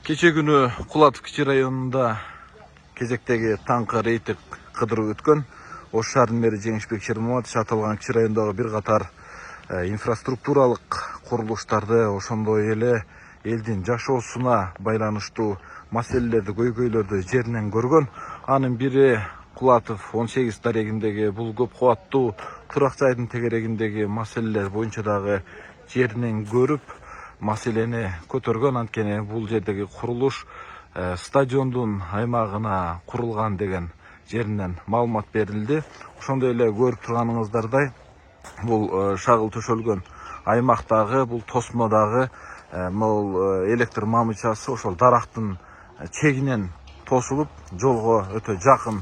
Кече күнү Кулатов кичи районунда кезектеги таңкы рейдтик кыдыруу өткөн. Ош шаарынын мэри Жеңишбек Шермаматович аталган кичи райондогу бир катар инфраструктуралык курулуштарды, ошондой эле элдин жашоосуна байланыштуу маселелерди, көйгөйлөрдү жеринен көргөн. Анын бири Кулатов 18 дарегиндеги бул көп кубаттуу турак жайдын тегерегиндеги маселелер боюнча дагы жеринен көрүп, маселени көтөргөн. Анткени бул жердеги курулуш стадиондун аймагына курулган деген жеринен маалымат берилди. Ошондой эле көрүп турганыңыздардай, бул шагыл төшөлгөн аймактагы, бул тосмодагы бул электр мамычасы ошол дарактын чегинен тосулуп, жолго өтө жакын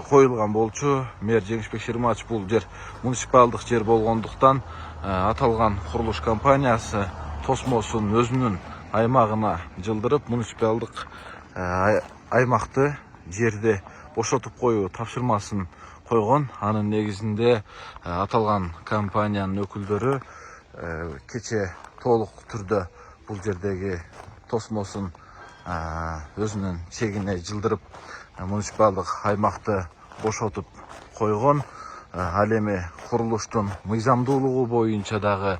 коюлган болчу. Мэр Жеңишбек Шермаматович бул жер муниципалдык жер болгондуктан аталган курулуш компаниясы тосмосун өзүнүн аймагына жылдырып, муниципалдык аймакты жерди бошотуп коюу тапшырмасын койгон. Анын негизинде аталган компаниянын өкүлдөрү кече толук түрдө бул жердеги тосмосун өзүнүн чегине жылдырып, муниципалдык аймакты бошотуп койгон. Ал эми курулуштун мыйзамдуулугу боюнча дагы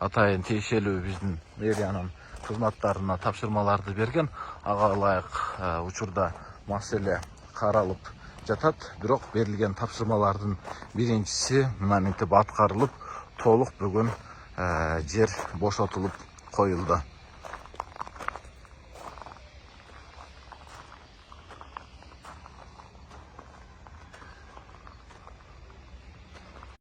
атайын тиешелүү биздин мэриянын кызматтарына тапшырмаларды берген. Ага ылайык учурда маселе каралып жатат. Бирок берилген тапшырмалардын биринчиси мына минтип аткарылып, толук бүгүн жер бошотулуп коюлду.